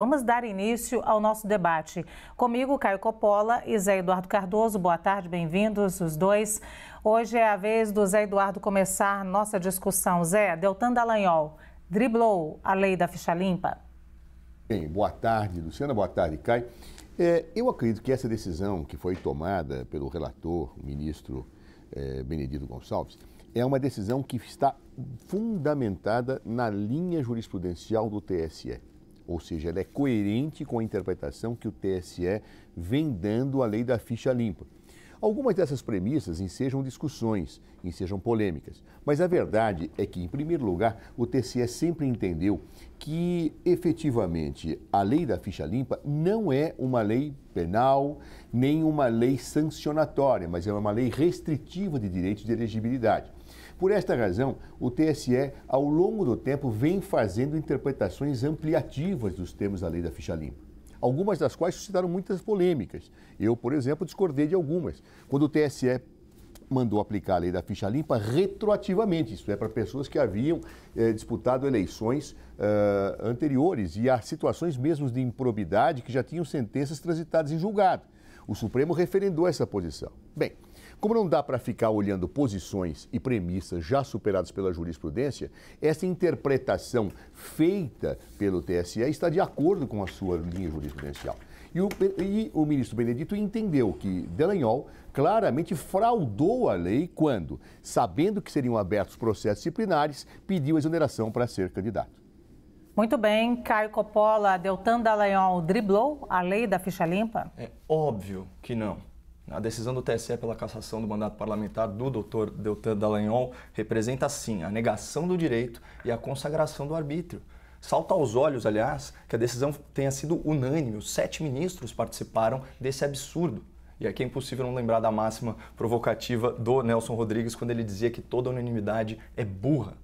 Vamos dar início ao nosso debate. Comigo, Caio Coppola e Zé Eduardo Cardoso. Boa tarde, bem-vindos os dois. Hoje é a vez do Zé Eduardo começar nossa discussão. Zé, Deltan Dallagnol driblou a lei da ficha limpa? Bem, boa tarde, Luciana, boa tarde, Caio. Eu acredito que essa decisão que foi tomada pelo relator, o ministro Benedito Gonçalves, é uma decisão que está fundamentada na linha jurisprudencial do TSE. Ou seja, ela é coerente com a interpretação que o TSE vem dando à lei da ficha limpa. Algumas dessas premissas ensejam discussões, ensejam polêmicas, mas a verdade é que, em primeiro lugar, o TSE sempre entendeu que, efetivamente, a lei da ficha limpa não é uma lei penal, nem uma lei sancionatória, mas é uma lei restritiva de direitos de elegibilidade. Por esta razão, o TSE, ao longo do tempo, vem fazendo interpretações ampliativas dos termos da lei da ficha limpa. Algumas das quais suscitaram muitas polêmicas. Eu, por exemplo, discordei de algumas. Quando o TSE mandou aplicar a lei da ficha limpa retroativamente, isto é, para pessoas que haviam disputado eleições anteriores e há situações mesmo de improbidade que já tinham sentenças transitadas em julgado. O Supremo referendou essa posição. Bem, como não dá para ficar olhando posições e premissas já superadas pela jurisprudência, essa interpretação feita pelo TSE está de acordo com a sua linha jurisprudencial. E o ministro Benedito entendeu que Dallagnol claramente fraudou a lei quando, sabendo que seriam abertos processos disciplinares, pediu exoneração para ser candidato. Muito bem, Caio Coppola, Deltan Dallagnol driblou a lei da ficha limpa? É óbvio que não. A decisão do TSE pela cassação do mandato parlamentar do Dr. Deltan Dallagnol representa, sim, a negação do direito e a consagração do arbítrio. Salta aos olhos, aliás, que a decisão tenha sido unânime. Os 7 ministros participaram desse absurdo. E aqui é impossível não lembrar da máxima provocativa do Nelson Rodrigues quando ele dizia que toda unanimidade é burra.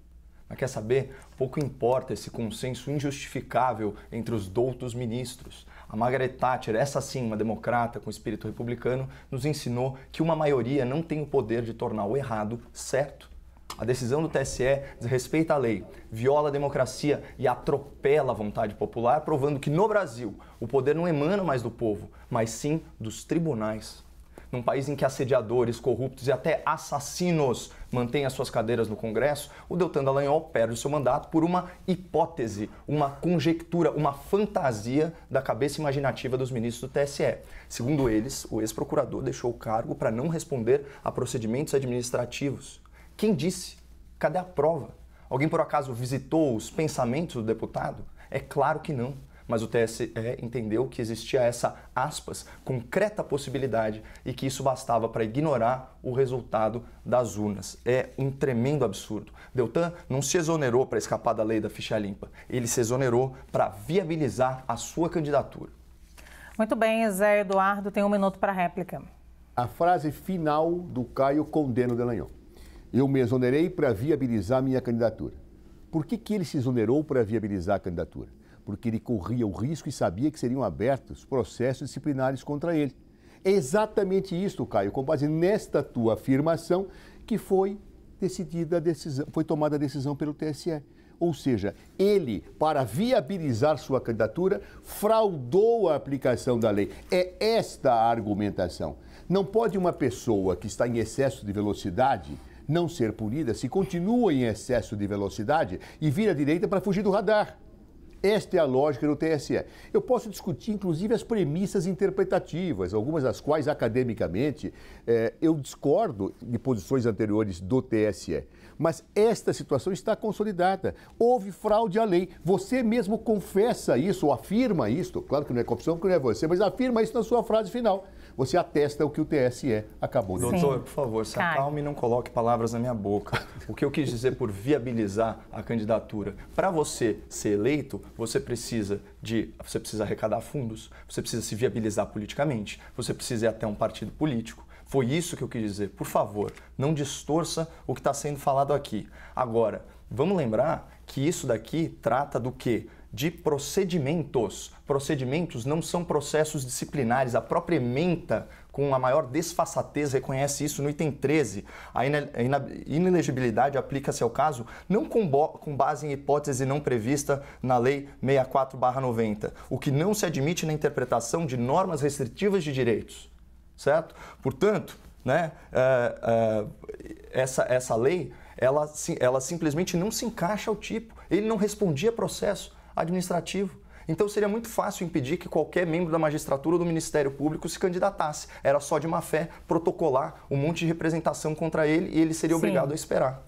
Mas quer saber? Pouco importa esse consenso injustificável entre os doutos ministros. A Margaret Thatcher, essa sim, uma democrata com espírito republicano, nos ensinou que uma maioria não tem o poder de tornar o errado certo. A decisão do TSE desrespeita a lei, viola a democracia e atropela a vontade popular, provando que no Brasil o poder não emana mais do povo, mas sim dos tribunais. Num país em que assediadores, corruptos e até assassinos mantêm as suas cadeiras no Congresso, o Deltan Dallagnol perde o seu mandato por uma hipótese, uma conjectura, uma fantasia da cabeça imaginativa dos ministros do TSE. Segundo eles, o ex-procurador deixou o cargo para não responder a procedimentos administrativos. Quem disse? Cadê a prova? Alguém por acaso visitou os pensamentos do deputado? É claro que não. Mas o TSE entendeu que existia essa, aspas, concreta possibilidade e que isso bastava para ignorar o resultado das urnas. É um tremendo absurdo. Deltan não se exonerou para escapar da lei da ficha limpa. Ele se exonerou para viabilizar a sua candidatura. Muito bem, Zé Eduardo, tem 1 minuto para a réplica. A frase final do Caio condena o Dallagnol. Eu me exonerei para viabilizar minha candidatura. Por que ele se exonerou para viabilizar a candidatura? Porque ele corria o risco e sabia que seriam abertos processos disciplinares contra ele. É exatamente isso, Caio, com base nesta tua afirmação, que foi tomada a decisão pelo TSE. Ou seja, ele, para viabilizar sua candidatura, fraudou a aplicação da lei. É esta a argumentação. Não pode uma pessoa que está em excesso de velocidade não ser punida se continua em excesso de velocidade e vira à direita para fugir do radar. Esta é a lógica do TSE. Eu posso discutir, inclusive, as premissas interpretativas, algumas das quais, academicamente, eu discordo de posições anteriores do TSE. Mas esta situação está consolidada. Houve fraude à lei. Você mesmo confessa isso, ou afirma isso. Claro que não é confissão, porque não é você, mas afirma isso na sua frase final. Você atesta o que o TSE acabou de dizer. Doutor, por favor, se acalme e não coloque palavras na minha boca. O que eu quis dizer por viabilizar a candidatura? Para você ser eleito, você precisa arrecadar fundos, você precisa se viabilizar politicamente, você precisa ir até um partido político. Foi isso que eu quis dizer. Por favor, não distorça o que está sendo falado aqui. Agora, vamos lembrar que isso daqui trata do quê? de procedimentos. Procedimentos não são processos disciplinares. A própria ementa, com a maior desfaçatez, reconhece isso no item 13. A inelegibilidade aplica-se ao caso não com base em hipótese não prevista na Lei 64/90, o que não se admite na interpretação de normas restritivas de direitos, certo? Portanto, né, essa lei, ela simplesmente não se encaixa ao tipo. Ele não respondia a processo administrativo. Então seria muito fácil impedir que qualquer membro da magistratura ou do Ministério Público se candidatasse. Era só de má fé protocolar um monte de representação contra ele e ele seria obrigado a esperar.